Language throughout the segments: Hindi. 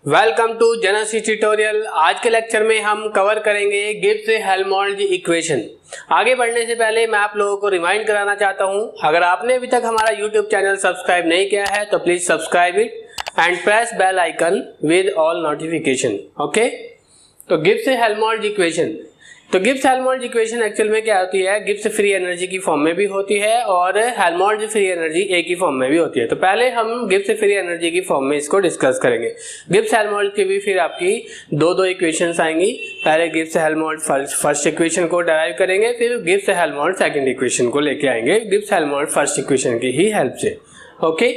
Welcome to genesis tutorial. आज के लेक्चर में हम कवर करेंगे गिब्स हेल्महोल्ट्ज इक्वेशन। आगे बढ़ने से पहले मैं आप लोगों को रिमाइंड कराना चाहता हूं, अगर आपने अभी तक हमारा यूट्यूब चैनल सब्सक्राइब नहीं किया है तो please subscribe it and press bell icon with all notification. Okay, तो गिब्स हेल्महोल्ट्ज इक्वेशन। तो गिब्स हेल्महोल्ट्ज इक्वेशन एक्चुअल में क्या होती है, गिब्स फ्री एनर्जी की फॉर्म में भी होती है और हेल्महोल्ट्ज फ्री एनर्जी ए की फॉर्म में भी होती है। तो पहले हम गिब्स फ्री एनर्जी की फॉर्म में इसको डिस्कस करेंगे। गिब्स हेल्महोल्ट्ज की भी फिर आपकी दो इक्वेशंस आएंगी। पहले गिब्स हेल्महोल्ट्ज फर्स्ट इक्वेशन को डराइव करेंगे, फिर गिब्स हेल्महोल्ट्ज सेकंड इक्वेशन को लेके आएंगे गिब्स हेल्महोल्ट्ज फर्स्ट इक्वेशन की ही हेल्प से। ओके,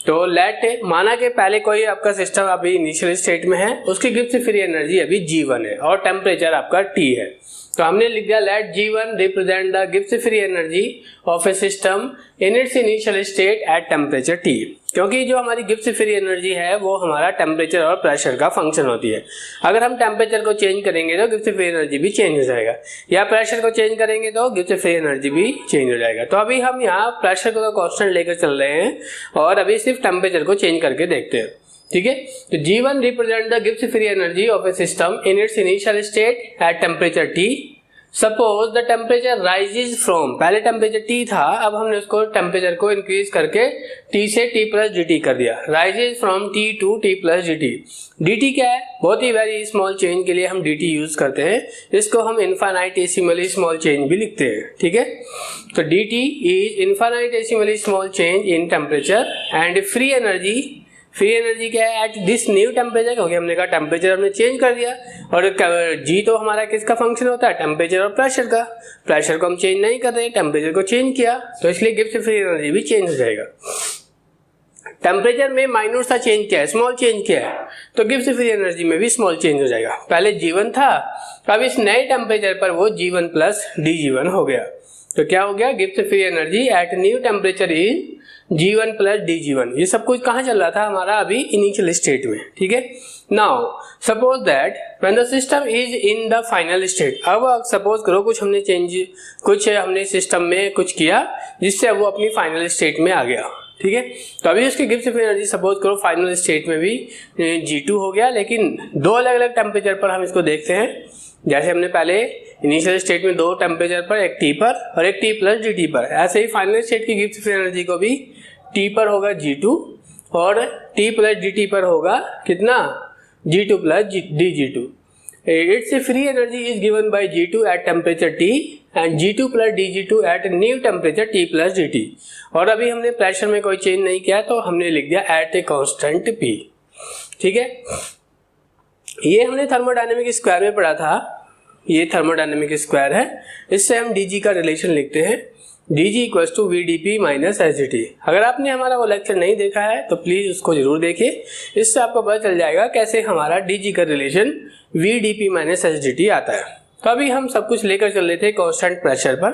तो लेट माना कि पहले कोई आपका सिस्टम अभी इनिशियल स्टेट में है, उसकी गिब्स फ्री एनर्जी अभी G1 है और टेम्परेचर आपका T है। तो हमने लिख दिया let G1 represent the Gibbs free energy of a system in its initial state at temperature T, क्योंकि जो हमारी गिब्स फ्री एनर्जी है वो हमारा टेम्परेचर और प्रेशर का फंक्शन होती है। अगर हम टेम्परेचर को चेंज करेंगे तो गिब्स फ्री एनर्जी भी चेंज हो जाएगा, या प्रेशर को चेंज करेंगे तो गिब्स फ्री एनर्जी भी चेंज हो जाएगा। तो अभी हम यहाँ प्रेशर को कांस्टेंट लेकर चल रहे हैं और अभी सिर्फ टेम्परेचर को चेंज करके देखते हैं। ठीक है, तो G1 represent the Gibbs free energy of a system in its initial state at temperature T। Suppose the temperature rises from, पहले टेम्परेचर T था, अब हमने उसको टेम्परेचर को इंक्रीज करके T से T प्लस dt कर दिया। Rises from T to T plus dt। dt क्या है, बहुत ही वेरी स्मॉल चेंज के लिए हम dt यूज करते हैं, इसको हम इनफाइनाइटेसिमली स्मॉल चेंज भी लिखते हैं। ठीक है, तो dt is infinitesimally small change in temperature and free energy क्या है एट दिस न्यू टेम्परेचर, क्योंकि हमने कहा टेम्परेचर हमने चेंज कर दिया और जी तो हमारा किसका फंक्शन होता है, टेम्परेचर और प्रेशर का। प्रेशर को हम चेंज नहीं कर रहे, टेम्परेचर को चेंज किया, तो इसलिए गिब्स फ्री एनर्जी भी चेंज हो जाएगा। टेम्परेचर में माइन्यूट सा चेंज क्या है, स्मॉल चेंज क्या है, तो गिब्स फ्री एनर्जी में भी स्मॉल चेंज हो जाएगा। पहले G1 था, अब इस नए टेम्परेचर पर वो G1 प्लस DG1 हो गया। तो क्या हो गया, Gibbs free energy at new temperature is G1 plus DG1। ये सब कुछ कहाँ चल रहा था हमारा, अभी इनिशियल स्टेट में। ठीक है, now suppose that when the system is in the final state. अब सपोज करो कुछ हमने सिस्टम में कुछ किया जिससे वो अपनी फाइनल स्टेट में आ गया। ठीक है, तो अभी उसकी गिब्स फ्री एनर्जी सपोज करो फाइनल स्टेट में भी G2 हो गया, लेकिन दो अलग अलग टेम्परेचर पर हम इसको देखते हैं। जैसे हमने पहले इनिशियल स्टेट में दो टेम्परेचर पर, एक T पर और एक T प्लस dt पर, ऐसे ही फाइनल स्टेट की गिब्स फ्री एनर्जी को भी T पर होगा G2 और T प्लस dt पर होगा कितना, G2 plus DG2। Its free energy is given by G2 at temperature T and G2 plus DG2 at new temperature T plus dt। और अभी हमने प्रेशर में कोई चेंज नहीं किया, तो हमने लिख दिया एट ए कांस्टेंट P। ठीक है, ये हमने थर्मोडायनेमिक स्क्वायर में पढ़ा था, ये थर्मोडायनेमिक स्क्वायर है, इससे हम dg का रिलेशन लिखते हैं, dg equals to VdP minus HdT। अगर आपने हमारा वो लेक्चर नहीं देखा है तो प्लीज उसको जरूर देखिए, इससे आपको पता चल जाएगा कैसे हमारा dg का रिलेशन VdP माइनस HdT आता है। तो अभी हम सब कुछ लेकर चल रहे थे कांस्टेंट प्रेशर पर,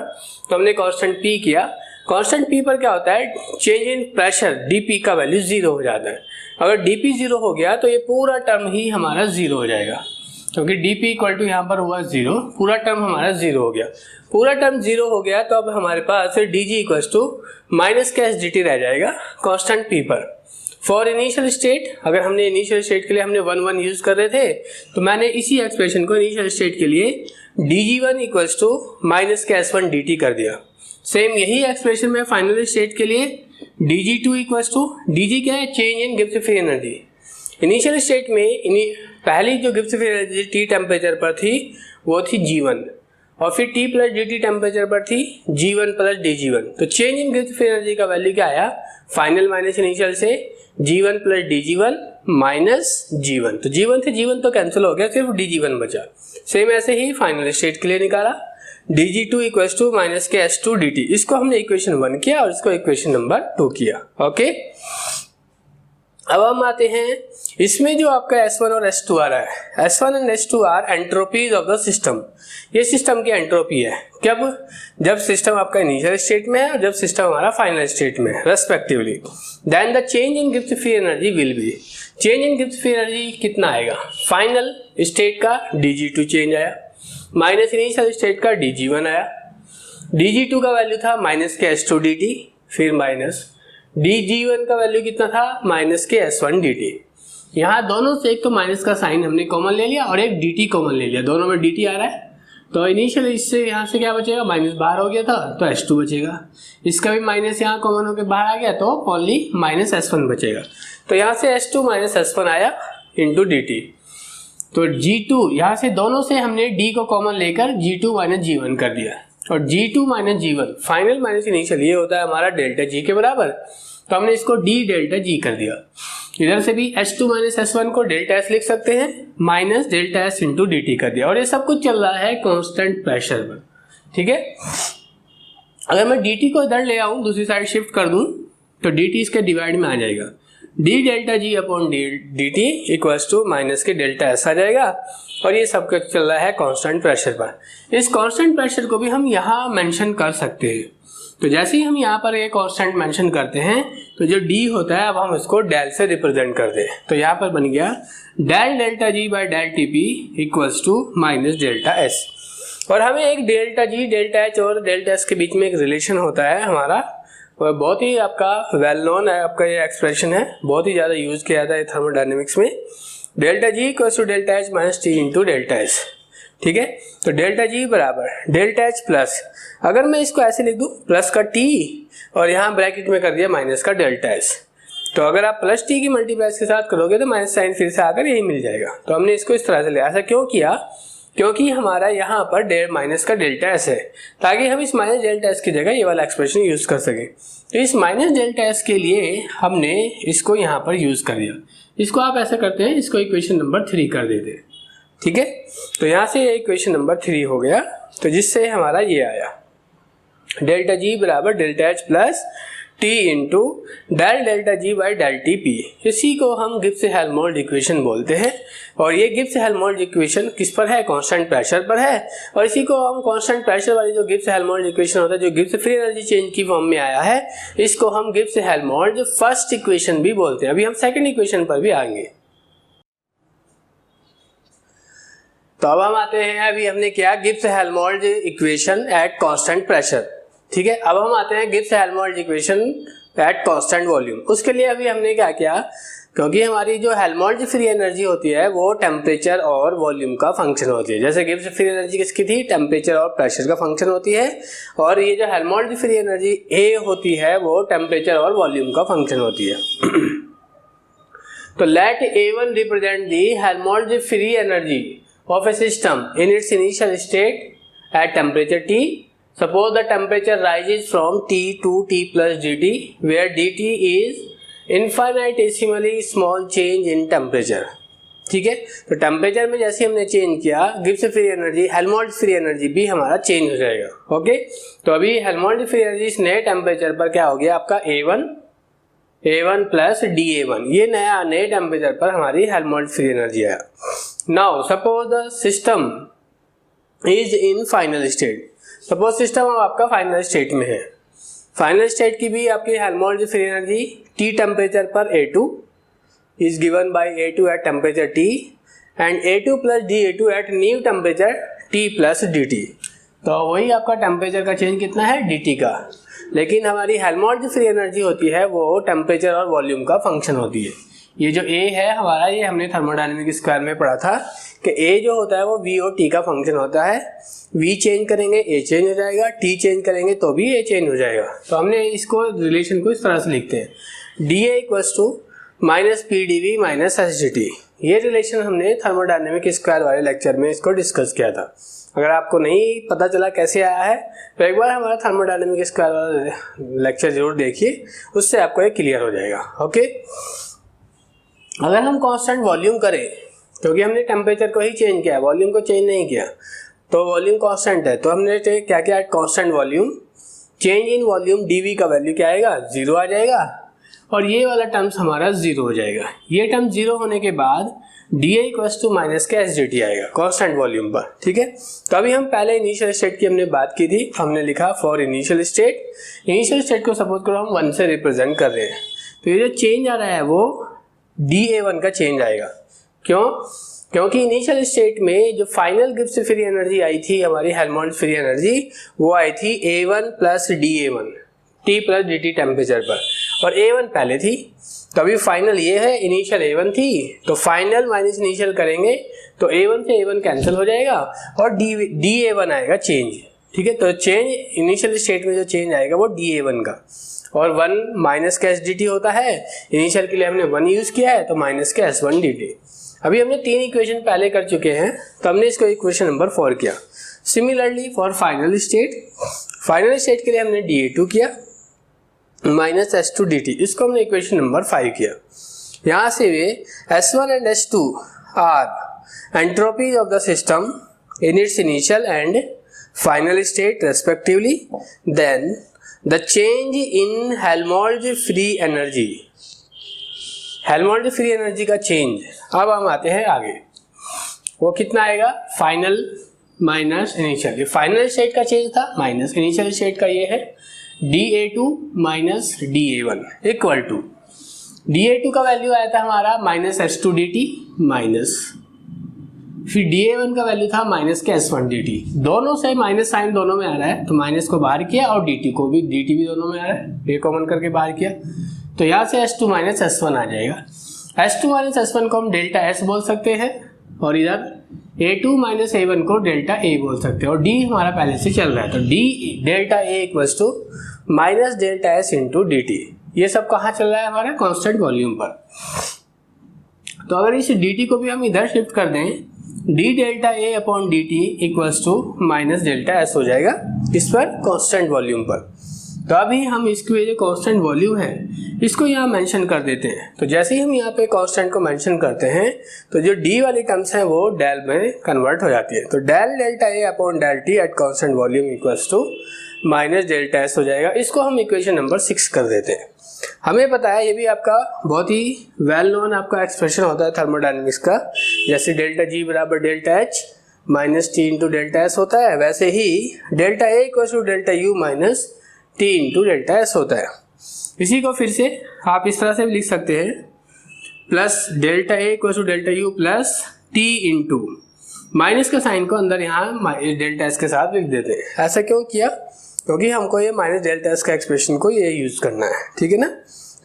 तो हमने कांस्टेंट P किया। कांस्टेंट P पर क्या होता है, चेंज इन प्रेशर dP का वैल्यू 0 हो जाता है। अगर dP 0 हो गया तो ये पूरा टर्म ही हमारा 0 हो जाएगा, क्योंकि dP इक्वल टू यहाँ पर हुआ 0, पूरा टर्म हमारा 0 हो गया। पूरा टर्म 0 हो गया तो अब हमारे पास dg इक्वल्स टू माइनस का HdT रह जाएगा कांस्टेंट P पर। फॉर इनिशियल स्टेट, अगर हमने इनिशियल स्टेट के लिए हमने 1 यूज कर रहे थे, तो मैंने इसी एक्सप्रेशन को इनिशियल स्टेट के लिए dg1 इक्वल्स टू माइनस का S1 dt कर दिया। सेम यही एक्सप्रेशन में फाइनल स्टेट के लिए dg2 इक्वल्स टू, dg क्या है, change in Gibbs free energy. Initial state में पहली जो Gibbs free energy T temperature पर थी वो थी G1 और फिर T प्लस dt टेम्परेचर पर थी G1 प्लस DG1। तो change in Gibbs free energy का वैल्यू क्या आया, फाइनल माइनस इनिशियल से G1 plus DG1 minus G1। तो G1 से G1 तो कैंसिल हो गया, सिर्फ DG1 बचा। सेम ऐसे ही फाइनल स्टेट के लिए निकाला, dg2 इक्वल्स टू माइनस के S2 dt। इसको हमने इक्वेशन 1 किया और इसको इक्वेशन नंबर 2 किया। ओके, अब हम आते हैं इसमें जो आपका S1 और S2 आ रहा है, S1 and S2 are entropies of the system. ये सिस्टम की एंट्रोपी है, जब सिस्टम आपका इनिशियल स्टेट में है और जब सिस्टम हमारा फाइनल स्टेट में है respectively. Then the change in Gibbs free energy will be, change in Gibbs free energy कितना आएगा, फाइनल स्टेट का dg2 चेंज आया, माइनस इनिशियल स्टेट का dg1 आया, dg2 का वैल्यू था माइनस के S2 dt, फिर माइनस dg1 का वैल्यू कितना था, माइनस के S1 dt। यहाँ दोनों से एक तो माइनस का साइन हमने कॉमन ले लिया और एक dt कॉमन ले लिया, दोनों में dt आ रहा है, तो इनिशियल इससे यहाँ से क्या बचेगा, माइनस बाहर हो गया था तो S2 बचेगा, इसका भी माइनस यहाँ कॉमन होकर बाहर आ गया तो ओनली माइनस S1 बचेगा। तो यहाँ से S2 माइनस S1 आया इंटू dt। तो G2 यहाँ से दोनों से हमने D को कॉमन लेकर G2 माइनस G1 कर दिया, और G2 minus G1 final minus initial ये होता है हमारा डेल्टा G के बराबर, तो हमने इसको D डेल्टा G कर दिया। इधर से भी S2 माइनस S1 को डेल्टा S लिख सकते हैं, minus delta S into dt कर दिया, और ये सब कुछ चल रहा है कांस्टेंट प्रेशर पर, ठीक है। अगर मैं dt को इधर ले आऊँ, दूसरी साइड शिफ्ट कर दूँ, तो dt इसके डिवाइड में आ जाएगा, d delta G upon dt equals to minus के डेल्टा S आ जाएगा, और ये सब कुछ चल रहा है कांस्टेंट प्रेशर पर। इस कांस्टेंट प्रेशर को भी हम यहाँ मेंशन कर सकते हैं, तो जैसे ही हम यहाँ पर एक कांस्टेंट मेंशन करते हैं तो जो d होता है अब हम इसको डेल से रिप्रेजेंट कर दें, तो यहाँ पर बन गया del delta G by del TP equals to minus delta S। और हमें एक डेल्टा G डेल्टा H और डेल्टा S के बीच में एक रिलेशन होता है हमारा, और बहुत ही आपका वेल नोन है, आपका ये एक्सप्रेशन है, बहुत ही ज़्यादा यूज किया जाता है थर्मोडायनेमिक्स में, delta G equals to delta H minus T into delta S, ठीक है। तो डेल्टा G बराबर डेल्टा H प्लस, अगर मैं इसको ऐसे लिख दूं प्लस का T और यहाँ ब्रैकेट में कर दिया माइनस का डेल्टा S, तो अगर आप प्लस T की मल्टीप्लाई के साथ करोगे तो माइनस साइन फिर से आकर यही मिल जाएगा। तो हमने इसको इस तरह से लिया। ऐसा क्यों किया, क्योंकि हमारा यहाँ पर माइनस का डेल्टा S है, ताकि हम इस माइनस डेल्टा S की जगह ये वाला एक्सप्रेशन यूज कर सकें। तो इस माइनस डेल्टा S के लिए हमने इसको यहाँ पर यूज कर दिया। इसको आप ऐसा करते हैं, इसको इक्वेशन नंबर 3 कर देते हैं, ठीक है। तो यहाँ से इक्वेशन नंबर 3 हो गया, तो जिससे हमारा ये आया डेल्टा G बराबर delta H plus T into del delta G by del TP। इसी को हम गिब्स हेल्महोल्ट्ज इक्वेशन बोलते हैं, और ये गिब्स हेल्महोल्ट्ज इक्वेशन किस पर है, कांस्टेंट प्रेशर पर है। और इसी को हम कांस्टेंट प्रेशर वाली जो गिब्स हेल्महोल्ट्ज इक्वेशन होता है, जो गिब्स फ्री एनर्जी चेंज की फॉर्म में आया है, इसको हम गिब्स हेल्महोल्ट्ज फर्स्ट इक्वेशन भी बोलते हैं। अभी हम सेकेंड इक्वेशन पर भी आएंगे। तो अब हम आते हैं, अभी हमने किया Gibbs Helmholtz equation at constant pressure, ठीक है। अब हम आते हैं Gibbs Helmholtz equation eight constant volume. उसके लिए अभी हमने क्या किया, क्योंकि हमारी जो हेल्महोल्ट्ज फ्री एनर्जी होती है वो टेम्परेचर और वॉल्यूम का फंक्शन होती है। जैसे गिब्स फ्री एनर्जी किसकी थी, टेम्परेचर और प्रेशर का फंक्शन होती है, और ये जो हेल्महोल्ट्ज फ्री एनर्जी ए होती है वो टेम्परेचर और वॉल्यूम का फंक्शन होती है। तो let A1 represent the Helmholtz free energy of a system in its initial state at temperature T. Suppose the temperature rises from T to T plus dt, where dt is infinitesimally small change in temperature, ठीक है। तो टेम्परेचर में जैसे हमने चेंज किया, Gibbs free energy, Helmholtz free energy भी हमारा चेंज हो जाएगा, ओके। तो अभी हेल्महोल्ट्ज फ्री एनर्जी इस नए टेम्परेचर पर क्या हो गया आपका A1 प्लस dA1, ये नया नए टेम्परेचर पर हमारी हेल्महोल्ट्ज फ्री एनर्जी आया। Now suppose the system is in final state, suppose system अब आपका फाइनल स्टेट में है। फाइनल स्टेट की भी आपकी Helmholtz free energy T temperature पर A2 is given by A2 at temperature T and A2 plus dA2 at new temperature T plus dt। तो वही आपका टेम्परेचर का चेंज कितना है, dt का, लेकिन हमारी हेल्महोल्ट्ज फ्री एनर्जी होती है वो टेम्परेचर और वॉल्यूम का फंक्शन होती है। ये जो A है हमारा, ये हमने थर्मोडायनेमिक स्क्वायर में पढ़ा था कि A जो होता है वो V और T का फंक्शन होता है। V चेंज करेंगे A चेंज हो जाएगा, T चेंज करेंगे तो भी A चेंज हो जाएगा। तो हमने इसको रिलेशन को इस तरह से लिखते हैं, dA equals to minus PdV minus SdT। ये रिलेशन हमने थर्मोडायनेमिक स्क्वायर वाले लेक्चर में इसको डिस्कस किया था। अगर आपको नहीं पता चला कैसे आया है तो एक बार हमारा थर्मोडायनेमिक स्क्वायर वाला लेक्चर जरूर देखिए, उससे आपको ये क्लियर हो जाएगा, ओके। अगर हम कांस्टेंट वॉल्यूम करें, क्योंकि हमने टेम्परेचर को ही चेंज किया, वॉल्यूम को चेंज नहीं किया, तो वॉल्यूम कांस्टेंट है, तो हमने क्या किया, constant volume change in volume dV का वैल्यू क्या आएगा, 0 आ जाएगा, और ये वाला टर्म्स हमारा 0 हो जाएगा। ये टर्म 0 होने के बाद dA इक्वल्स टू माइनस का SdT आएगा कांस्टेंट वॉल्यूम पर, ठीक है। तो अभी हम पहले इनिशियल स्टेट की हमने बात की थी, हमने लिखा फॉर इनिशियल स्टेट को सपोज करो हम 1 से रिप्रेजेंट कर रहे हैं, तो ये जो चेंज आ रहा है वो dA1 का चेंज आएगा। क्यों, क्योंकि इनिशियल स्टेट में जो फाइनल गिब्स फ्री एनर्जी आई थी हमारी हेल्महोल्ट्ज फ्री एनर्जी, वो आई थी A1 plus dA1, T plus dt temperature पर, और A1 पहले थी, तो अभी फाइनल ये है, इनिशियल A1 थी, तो फाइनल माइनस इनिशियल करेंगे तो A1 से A1 कैंसिल हो जाएगा और dA1 आएगा चेंज, ठीक है। तो चेंज इनिशियल स्टेट में जो चेंज आएगा वो dA1 का, और 1 माइनस का SDT होता है, इनिशियल के लिए हमने 1 यूज़ किया है तो माइनस का S1 dt। अभी हमने 3 इक्वेशन पहले कर चुके हैं, तो हमने इसको इक्वेशन नंबर 4 किया। सिमिलरली फॉर फाइनल स्टेट के लिए हमने dA2 किया माइनस S2 dt, इसको हमने इक्वेशन नंबर 5 किया। यहाँ से where S1 and S2 are entropies of the system in its initial and final state respectively, then the change in Helmholtz free energy, Helmholtz free energy का चेंज। अब हम आते हैं आगे, वो कितना आएगा, फाइनल माइनस इनिशियल, ये फाइनल स्टेट का चेंज था, माइनस इनिशियल स्टेट का ये है dA2 minus dA1 equal to dA2 का वैल्यू आया था हमारा माइनस S2 dt माइनस, फिर dA1 का वैल्यू था माइनस के S1 dt, दोनों से माइनस साइन दोनों में आ रहा है तो माइनस को बाहर किया और dt भी दोनों में आ रहा है, ये कॉमन करके बाहर किया, तो यहाँ से S2 माइनस S1 आ जाएगा। S2 माइनस S1 को हम डेल्टा S बोल सकते हैं, और इधर A2 माइनस A1 को डेल्टा A बोल सकते हैं, और D हमारा पहले से चल रहा है, तो D delta A equals to minus delta S into dt। ये सब कहाँ चल रहा है, हमारा कांस्टेंट वॉल्यूम पर। तो अगर इस dt को भी हम इधर शिफ्ट कर दें, d delta A upon dt equals to minus delta S हो जाएगा इस पर कांस्टेंट वॉल्यूम पर। तो अभी हम इसकी जो कांस्टेंट वॉल्यूम है इसको यहाँ मेंशन कर देते हैं। तो जैसे ही हम यहाँ पे कांस्टेंट को मेंशन करते हैं तो जो d वाली टर्म्स हैं वो डेल में कन्वर्ट हो जाती है, तो del delta A upon del t at constant volume equals to minus delta S हो जाएगा। इसको हम इक्वेशन नंबर 6 कर देते हैं। हमें पता है ये भी आपका बहुत ही वेल नोन आपका एक्सप्रेशन होता है थर्मोडायनेमिक्स का, जैसे डेल्टा G बराबर delta H minus T into delta S होता है, वैसे ही delta A equals to delta U minus T into delta S होता है। इसी को फिर से आप इस तरह से भी लिख सकते हैं, plus delta A equals to delta U plus T into minus का साइन को अंदर यहाँ डेल्टा S के साथ लिख देते हैं। ऐसा क्यों किया, क्योंकि हमको ये माइनस डेल्टा S का एक्सप्रेशन को ये यूज़ करना है, ठीक है ना।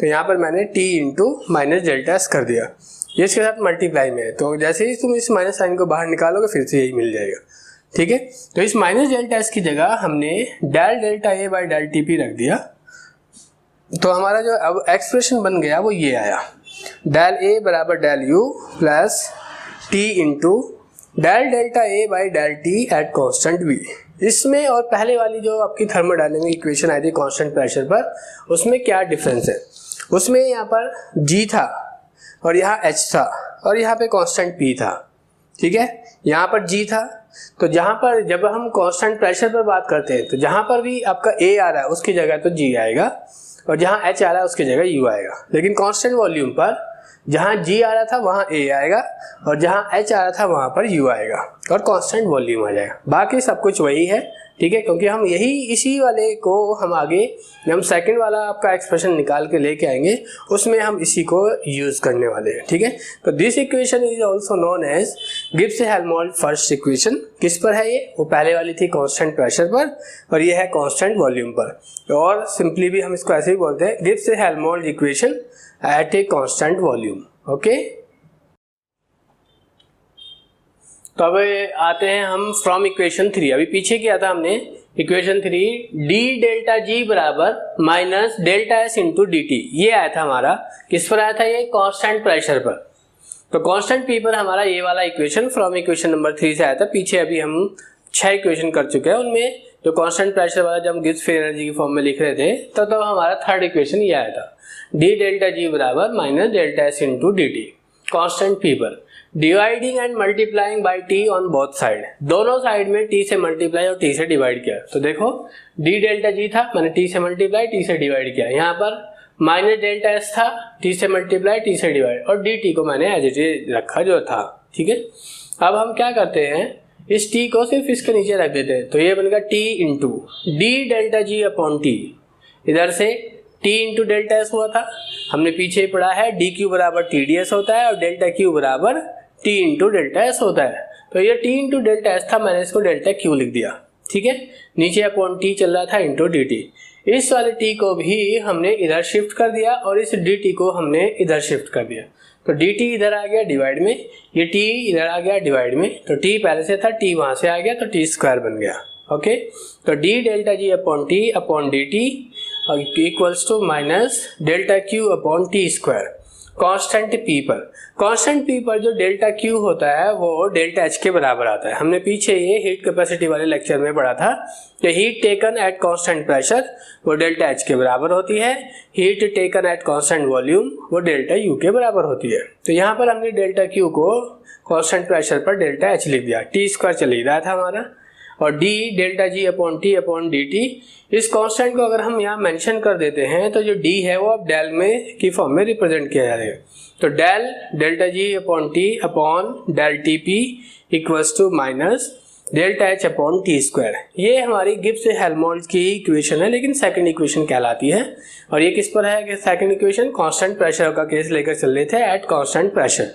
तो यहाँ पर मैंने T into minus delta S कर दिया, ये इसके साथ मल्टीप्लाई में है, तो जैसे ही तुम इस माइनस साइन को बाहर निकालोगे फिर से यही मिल जाएगा, ठीक है। तो इस माइनस डेल्टा S की जगह हमने del delta A by del TP रख दिया, तो हमारा जो अब एक्सप्रेशन बन गया वो ये आया, डेल A बराबर del U plus T into del delta A by del T at constant V। इसमें और पहले वाली जो आपकी थर्मोडायनेमिक इक्वेशन आई थी कांस्टेंट प्रेशर पर, उसमें क्या डिफरेंस है, उसमें यहाँ पर G था और यहाँ H था और यहाँ पे कांस्टेंट P था, ठीक है। यहाँ पर G था, तो जहाँ पर जब हम कांस्टेंट प्रेशर पर बात करते हैं तो जहाँ पर भी आपका A आ रहा है उसकी जगह तो G आएगा, और जहाँ H आ रहा है उसकी जगह U आएगा। लेकिन कांस्टेंट वॉल्यूम पर जहाँ G आ रहा था वहाँ A आएगा और जहाँ H आ रहा था वहाँ पर U आएगा और कांस्टेंट वॉल्यूम आ जाएगा। बाकी सब कुछ वही है, ठीक है, क्योंकि हम यही इसी वाले को हम आगे जब हम सेकंड वाला आपका एक्सप्रेशन निकाल के लेके आएंगे उसमें हम इसी को यूज़ करने वाले हैं, ठीक है। तो this equation is also known as Gibbs Helmholtz first equation. किस पर है ये, वो पहले वाली थी कांस्टेंट प्रेशर पर और ये है कांस्टेंट वॉल्यूम पर, और सिंपली भी हम इसको ऐसे ही बोलते हैं, Gibbs Helmholtz equation at a constant volume, okay. तो अब आते हैं हम फ्रॉम इक्वेशन 3, अभी पीछे किया था हमने इक्वेशन 3, डी डेल्टा जी बराबर minus delta S into D T, ये आया था हमारा, किस पर आया था ये, कांस्टेंट प्रेशर पर। तो कांस्टेंट पी पर हमारा ये वाला इक्वेशन फ्रॉम इक्वेशन नंबर 3 से आया था। पीछे अभी हम 6 इक्वेशन कर चुके हैं, उनमें जो कांस्टेंट प्रेशर वाला जब हम गिब्स फ्री एनर्जी की फॉर्म में लिख रहे थे तो हमारा थर्ड इक्वेशन ये आया था, डी डेल्टा जी बराबर minus delta S into D T constant P पर, dividing and multiplying by T on both side, दोनों साइड में टी से मल्टीप्लाई और टी से डिवाइड किया। तो देखो डी डेल्टा जी था, मैंने टी से मल्टीप्लाई टी से डिवाइड किया, यहाँ पर माइनस डेल्टा एस था, टी से मल्टीप्लाई टी से डिवाइड, और डी टी को मैंने एज इट इज रखा जो था, ठीक है। अब हम क्या करते हैं, इस टी को सिर्फ इसके नीचे रख देते हैं, तो ये बनेगा टी इंटू डी डेल्टा जी अपॉन टी, इधर से टी इंटू डेल्टा एस हुआ था, हमने पीछे पढ़ा है डी क्यू बराबर टी डी एस होता है और डेल्टा क्यू बराबर टी इंटू डेल्टा एस होता है। तो ये टी इंटू डेल्टा एस था, मैंने इसको डेल्टा क्यू लिख दिया, ठीक है। नीचे अपॉन टी चल रहा था इंटू डी टी, इस वाले t को भी हमने इधर शिफ्ट कर दिया और इस dt को हमने इधर शिफ्ट कर दिया। तो dt इधर आ गया डिवाइड में, ये t इधर आ गया डिवाइड में, तो t पहले से था, t वहां से आ गया, तो t स्क्वायर बन गया। ओके, तो d delta g upon t upon dt equals to minus delta q upon t square constant p पर। कांस्टेंट p पर जो डेल्टा q होता है वो डेल्टा h के बराबर आता है। हमने पीछे ये हीट कैपेसिटी वाले लेक्चर में पढ़ा था कि heat taken at constant pressure वो डेल्टा h के बराबर होती है, heat taken at constant volume वो डेल्टा u के बराबर होती है। तो यहाँ पर हमने डेल्टा q को कांस्टेंट प्रेशर पर डेल्टा h लिख दिया, t स्क्वायर चल ही रहा था हमारा, और d delta g upon t upon dt, इस कांस्टेंट को अगर हम यहाँ मेंशन कर देते हैं तो जो d है वो अब डेल में की फॉर्म में रिप्रेजेंट किया जाएगा। तो del delta g upon t upon del tp equals to minus delta h upon t square. ये हमारी गिब्स हेल्महोल्ट्ज की इक्वेशन है, लेकिन सेकंड इक्वेशन कहलाती है। और ये किस पर है कि सेकंड इक्वेशन कांस्टेंट प्रेशर का केस लेकर चल रहे थे एट कांस्टेंट प्रेशर।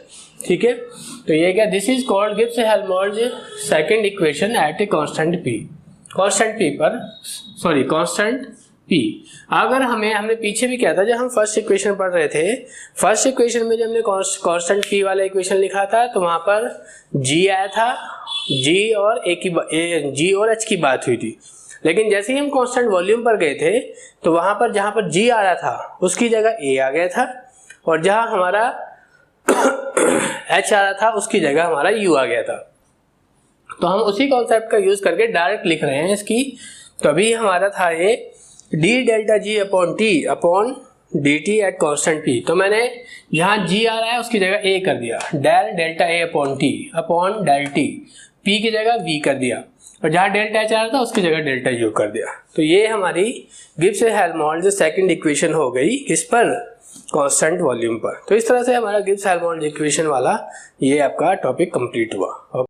ठीक है, तो ये क्या, this is called Gibbs Helmholtz second equation at a constant p, constant p पर, सॉरी कांस्टेंट p। अगर हमने पीछे भी किया था जब हम फर्स्ट इक्वेशन पढ़ रहे थे, फर्स्ट इक्वेशन में जब हमने कांस्टेंट p वाला इक्वेशन लिखा था तो वहां पर g आया था, g और g और h की बात हुई थी। लेकिन जैसे ही हम कांस्टेंट वॉल्यूम पर गए थे तो वहां पर जहां पर g आ रहा था उसकी जगह a आ गया था, और जहां हमारा h आ रहा था उसकी जगह हमारा u आ गया था। तो हम उसी कॉन्सेप्ट का यूज करके डायरेक्ट लिख रहे हैं इसकी। तो अभी हमारा था ये d delta g upon t upon dt at constant p। तो मैंने यहाँ g आ रहा है उसकी जगह a कर दिया, del delta a upon t upon del t, p की जगह v कर दिया, और जहाँ डेल्टा h आ रहा था उसकी जगह डेल्टा u कर दिया। तो ये हमारी गिब्स हेल्महोल्ट्ज सेकंड इक्वेशन हो गई किस पर, कांस्टेंट वॉल्यूम पर। तो इस तरह से हमारा गिब्स हेल्महोल्ट्ज इक्वेशन वाला ये आपका टॉपिक कंप्लीट हुआ।